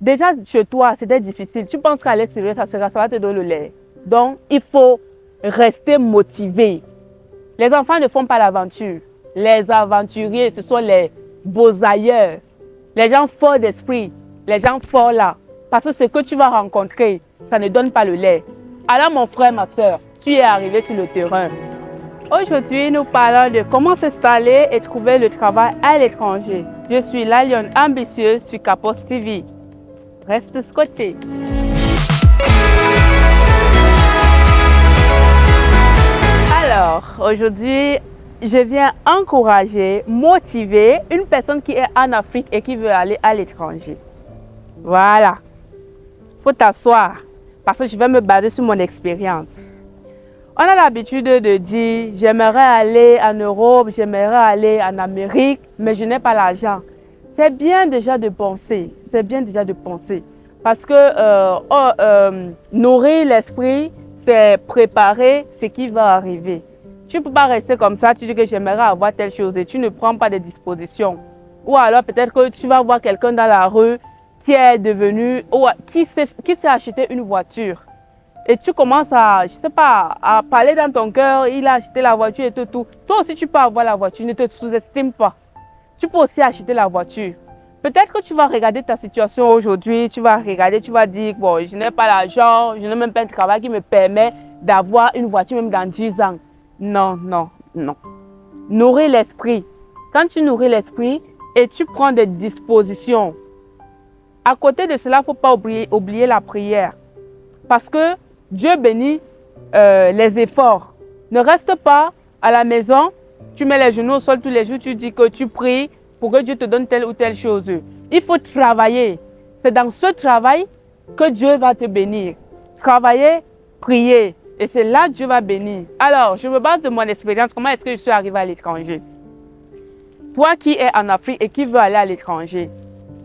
Déjà, chez toi, c'était difficile. Tu penses qu'à l'extérieur, ça va te donner le lait. Donc, il faut rester motivé. Les enfants ne font pas l'aventure. Les aventuriers, ce sont les beaux ailleurs. Les gens forts d'esprit, les gens forts là. Parce que ce que tu vas rencontrer, ça ne donne pas le lait. Alors, mon frère, ma soeur, tu es arrivé sur le terrain. Aujourd'hui, nous parlons de comment s'installer et trouver le travail à l'étranger. Je suis la lionne ambitieuse sur Capos TV. Reste scotché. Alors, aujourd'hui, je viens encourager, motiver une personne qui est en Afrique et qui veut aller à l'étranger. Voilà. Il faut t'asseoir parce que je vais me baser sur mon expérience. On a l'habitude de dire, j'aimerais aller en Europe, j'aimerais aller en Amérique, mais je n'ai pas l'argent. C'est bien déjà de penser, parce que nourrir l'esprit, c'est préparer ce qui va arriver. Tu ne peux pas rester comme ça, tu dis que j'aimerais avoir telle chose et tu ne prends pas de dispositions. Ou alors peut-être que tu vas voir quelqu'un dans la rue qui est devenu, ou qui s'est acheté une voiture. Et tu commences à, je sais pas, à parler dans ton cœur, il a acheté la voiture et tout. Toi aussi tu peux avoir la voiture, ne te sous-estime pas. Tu peux aussi acheter la voiture. Peut-être que tu vas regarder ta situation aujourd'hui, tu vas dire, bon, je n'ai pas l'argent, je n'ai même pas un travail qui me permet d'avoir une voiture même dans 10 ans. Non, non, non. Nourrir l'esprit. Quand tu nourris l'esprit et tu prends des dispositions, à côté de cela, il ne faut pas oublier la prière. Parce que Dieu bénit les efforts. Ne reste pas à la maison, tu mets les genoux au sol tous les jours, tu dis que tu pries pour que Dieu te donne telle ou telle chose. Il faut travailler. C'est dans ce travail que Dieu va te bénir. Travailler, prier. Et c'est là que Dieu va bénir. Alors, je me base de mon expérience. Comment est-ce que je suis arrivée à l'étranger? Toi qui es en Afrique et qui veux aller à l'étranger,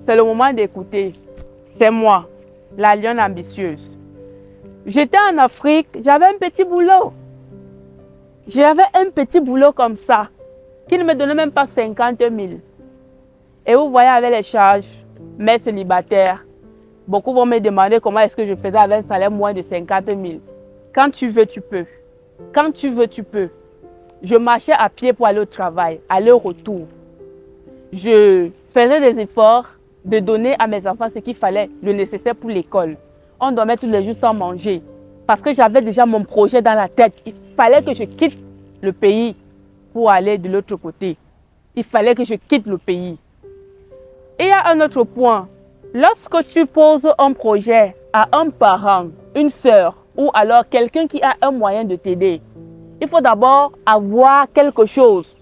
c'est le moment d'écouter. C'est moi, la lionne ambitieuse. J'étais en Afrique, j'avais un petit boulot. J'avais un petit boulot comme ça, qui ne me donnait même pas 50 000. Et vous voyez avec les charges, mère célibataire, beaucoup vont me demander comment est-ce que je faisais avec un salaire moins de 50 000. Quand tu veux, tu peux. Quand tu veux, tu peux. Je marchais à pied pour aller au travail, aller-retour. Je faisais des efforts de donner à mes enfants ce qu'il fallait, le nécessaire pour l'école. On dormait tous les jours sans manger. Parce que j'avais déjà mon projet dans la tête. Il fallait que je quitte le pays pour aller de l'autre côté. Il fallait que je quitte le pays. Et il y a un autre point. Lorsque tu poses un projet à un parent, une sœur, ou alors quelqu'un qui a un moyen de t'aider, il faut d'abord avoir quelque chose.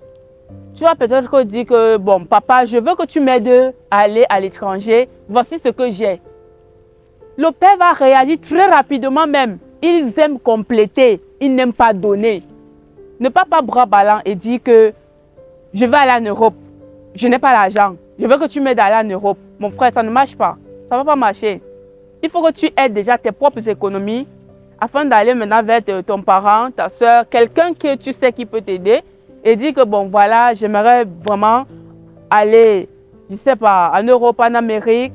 Tu vas peut-être dire que, bon, papa, je veux que tu m'aides à aller à l'étranger. Voici ce que j'ai. Le père va réagir très rapidement même. Ils aiment compléter, ils n'aiment pas donner. Ne pas bras ballants et dire que je vais aller en Europe. Je n'ai pas l'argent. Je veux que tu m'aides à aller en Europe. Mon frère, ça ne marche pas. Ça ne va pas marcher. Il faut que tu aides déjà tes propres économies afin d'aller maintenant vers ton parent, ta soeur, quelqu'un que tu sais qui peut t'aider et dire que bon voilà, j'aimerais vraiment aller, je ne sais pas, en Europe, en Amérique.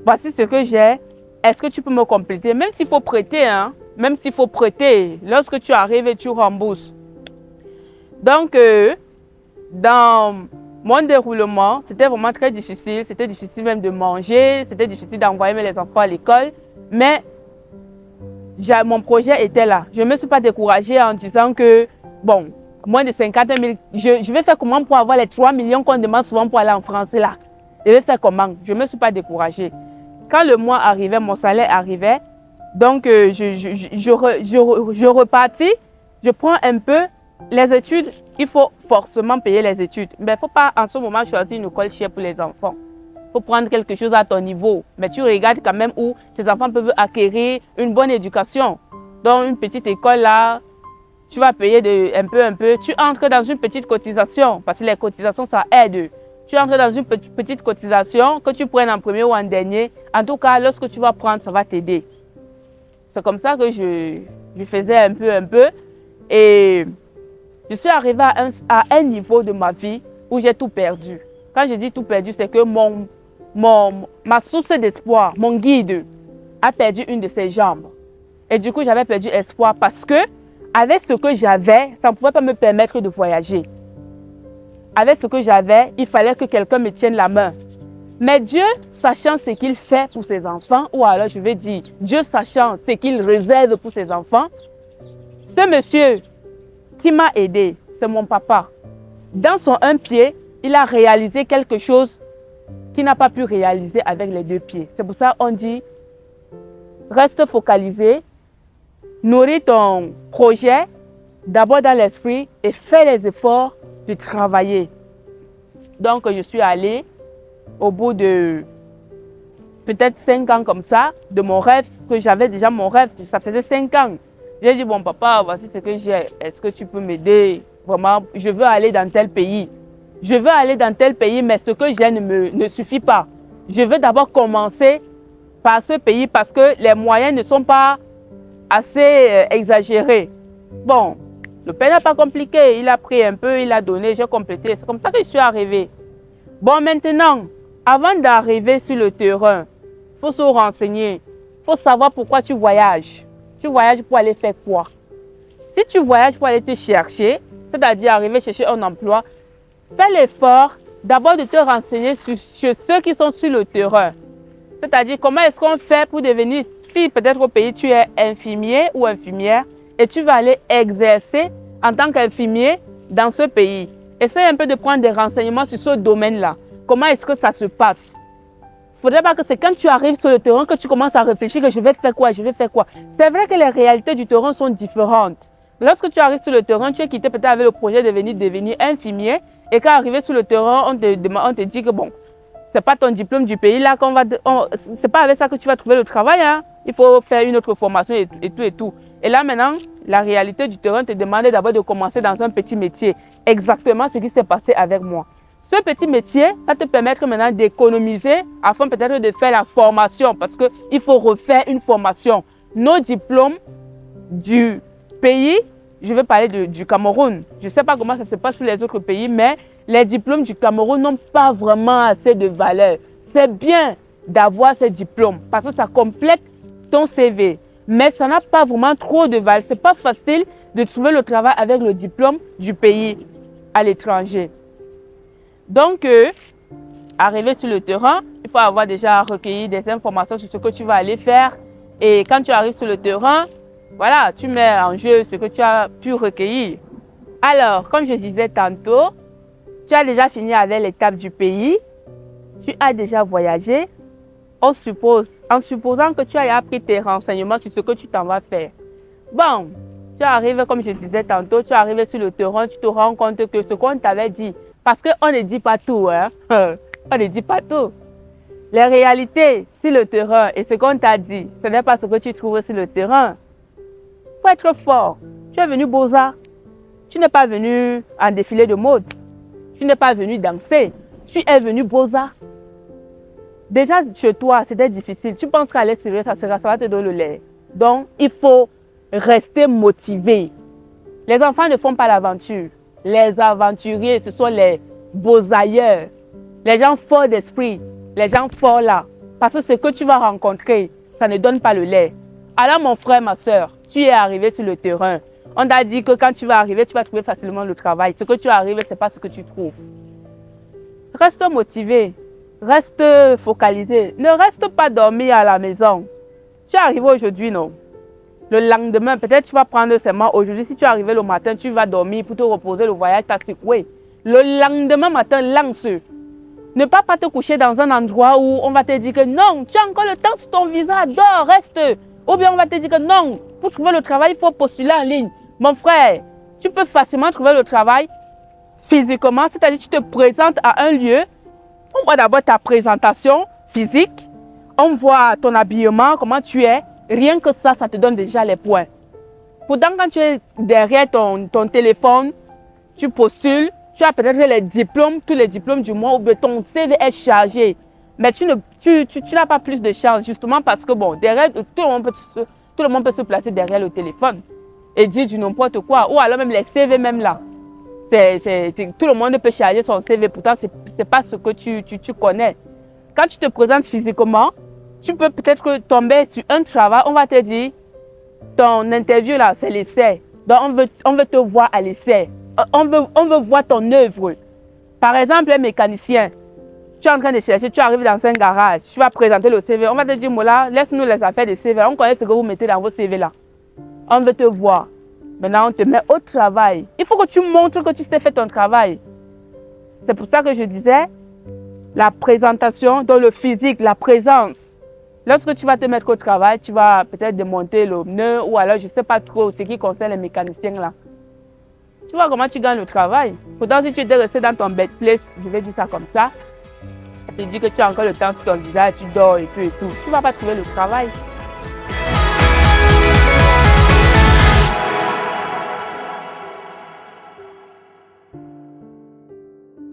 Voici ce que j'ai. Est-ce que tu peux me compléter? Même s'il faut prêter, hein? Même s'il faut prêter, lorsque tu arrives et tu rembourses. Donc, dans mon déroulement, c'était vraiment très difficile. C'était difficile même de manger, c'était difficile d'envoyer les enfants à l'école. Mais mon projet était là. Je ne me suis pas découragée en disant que, bon, moins de 50 000, je vais faire comment pour avoir les 3 millions qu'on demande souvent pour aller en France là? Je vais faire comment? Je ne me suis pas découragée. Quand le mois arrivait, mon salaire arrivait, donc je repartis, je prends un peu les études. Il faut forcément payer les études. Mais il ne faut pas en ce moment choisir une école chère pour les enfants. Il faut prendre quelque chose à ton niveau. Mais tu regardes quand même où tes enfants peuvent acquérir une bonne éducation. Dans une petite école là, tu vas payer un peu. Tu entres dans une petite cotisation parce que les cotisations, ça aide. Tu entres dans une petite cotisation, que tu prennes en premier ou en dernier. En tout cas, lorsque tu vas prendre, ça va t'aider. C'est comme ça que je faisais un peu. Et je suis arrivée à un niveau de ma vie où j'ai tout perdu. Quand je dis tout perdu, c'est que ma source d'espoir, mon guide, a perdu une de ses jambes. Et du coup, j'avais perdu espoir parce que, avec ce que j'avais, ça ne pouvait pas me permettre de voyager. Avec ce que j'avais, il fallait que quelqu'un me tienne la main. Mais Dieu, sachant ce qu'il fait pour ses enfants, ou alors je vais dire, Dieu sachant ce qu'il réserve pour ses enfants, ce monsieur qui m'a aidé, c'est mon papa. Dans son un pied, il a réalisé quelque chose qu'il n'a pas pu réaliser avec les deux pieds. C'est pour ça qu'on dit, reste focalisé, nourris ton projet d'abord dans l'esprit et fais les efforts de travailler. Donc, je suis allée au bout de peut-être 5 ans comme ça, de mon rêve, que j'avais déjà mon rêve, ça faisait 5 ans. J'ai dit, bon papa, voici ce que j'ai, est-ce que tu peux m'aider? Vraiment, je veux aller dans tel pays. Je veux aller dans tel pays, mais ce que j'ai ne suffit pas. Je veux d'abord commencer par ce pays parce que les moyens ne sont pas assez exagérés. Bon, le père n'est pas compliqué, il a pris un peu, il a donné, j'ai complété. C'est comme ça que je suis arrivée. Bon, maintenant, avant d'arriver sur le terrain, il faut se renseigner. Il faut savoir pourquoi tu voyages. Tu voyages pour aller faire quoi? Si tu voyages pour aller te chercher, c'est-à-dire arriver chercher un emploi, fais l'effort d'abord de te renseigner sur ceux qui sont sur le terrain. C'est-à-dire comment est-ce qu'on fait pour devenir, si peut-être au pays tu es infirmier ou infirmière et tu vas aller exercer en tant qu'infirmier dans ce pays. Essaye un peu de prendre des renseignements sur ce domaine-là. Comment est-ce que ça se passe? Il ne faudrait pas que c'est quand tu arrives sur le terrain que tu commences à réfléchir que je vais faire quoi, je vais faire quoi. C'est vrai que les réalités du terrain sont différentes. Lorsque tu arrives sur le terrain, tu es quitté peut-être avec le projet de devenir infirmier. Et quand arrivé sur le terrain, on te dit que bon, ce n'est pas ton diplôme du pays là qu'on va... C'est pas avec ça que tu vas trouver le travail. Hein. Il faut faire une autre formation et tout et tout. Et là maintenant, la réalité du terrain te demande d'abord de commencer dans un petit métier. Exactement ce qui s'est passé avec moi. Ce petit métier va te permettre maintenant d'économiser afin peut-être de faire la formation parce qu'il faut refaire une formation. Nos diplômes du pays, je vais parler du Cameroun. Je ne sais pas comment ça se passe pour les autres pays, mais les diplômes du Cameroun n'ont pas vraiment assez de valeur. C'est bien d'avoir ces diplômes parce que ça complète ton CV. Mais ça n'a pas vraiment trop de valeur. Ce n'est pas facile de trouver le travail avec le diplôme du pays à l'étranger. Donc, arriver sur le terrain, il faut avoir déjà recueilli des informations sur ce que tu vas aller faire. Et quand tu arrives sur le terrain, voilà, tu mets en jeu ce que tu as pu recueillir. Alors, comme je disais tantôt, tu as déjà fini avec l'étape du pays. Tu as déjà voyagé. En supposant que tu aies appris tes renseignements sur ce que tu t'en vas faire. Bon, tu arrives, comme je disais tantôt, tu arrives sur le terrain, tu te rends compte que ce qu'on t'avait dit, parce qu'on ne dit pas tout, hein? On ne dit pas tout. Les réalités sur le terrain et ce qu'on t'a dit, ce n'est pas ce que tu trouves sur le terrain. Il faut être fort. Tu es venu Beaux-Arts. Tu n'es pas venu en défilé de mode. Tu n'es pas venu danser. Tu es venu Beaux-Arts. Déjà, chez toi, c'était difficile. Tu penses qu'à l'extérieur, ça va te donner le lait. Donc, il faut rester motivé. Les enfants ne font pas l'aventure. Les aventuriers, ce sont les beaux-ailleurs. Les gens forts d'esprit. Les gens forts là. Parce que ce que tu vas rencontrer, ça ne donne pas le lait. Alors, mon frère, ma soeur, tu es arrivé sur le terrain. On t'a dit que quand tu vas arriver, tu vas trouver facilement le travail. Ce que tu arrives, ce n'est pas ce que tu trouves. Reste motivé. Reste focalisé. Ne reste pas dormir à la maison. Tu es arrivé aujourd'hui, non? Le lendemain, peut-être tu vas prendre seulement aujourd'hui. Si tu es arrivé le matin, tu vas dormir pour te reposer. Le voyage t'a secoué. Le lendemain matin, lance. Ne pas te coucher dans un endroit où on va te dire que non, tu as encore le temps sur ton visa, dors, reste. Ou bien on va te dire que non, pour trouver le travail, il faut postuler en ligne. Mon frère, tu peux facilement trouver le travail physiquement, c'est-à-dire tu te présentes à un lieu. On voit d'abord ta présentation physique, on voit ton habillement, comment tu es. Rien que ça, ça te donne déjà les points. Pourtant, quand tu es derrière ton téléphone, tu postules, tu as peut-être les diplômes, tous les diplômes du mois, ou bien ton CV est chargé. Mais tu n'as pas plus de chance, justement parce que bon, derrière, tout le monde peut se placer derrière le téléphone et dire du n'importe quoi. Ou alors même les CV même là. Tout le monde peut charger son CV, pourtant ce n'est pas ce que tu connais. Quand tu te présentes physiquement, tu peux peut-être tomber sur un travail, on va te dire, ton interview là, c'est l'essai. Donc on veut te voir à l'essai. On veut voir ton œuvre. Par exemple, un mécanicien, tu es en train de chercher, tu arrives dans un garage, tu vas présenter le CV. On va te dire, Mola, laisse-nous les affaires de CV. On connaît ce que vous mettez dans vos CV là. On veut te voir. Maintenant, on te met au travail. Il faut que tu montres que tu sais faire ton travail. C'est pour ça que je disais, la présentation, dans le physique, la présence. Lorsque tu vas te mettre au travail, tu vas peut-être démonter le pneu ou alors je ne sais pas trop ce qui concerne les mécaniciens là. Tu vois comment tu gagnes le travail. Pourtant, si tu étais resté dans ton birthplace, je vais dire ça comme ça, tu te dis que tu as encore le temps sur ton visage, tu dors et tout, tu ne vas pas trouver le travail.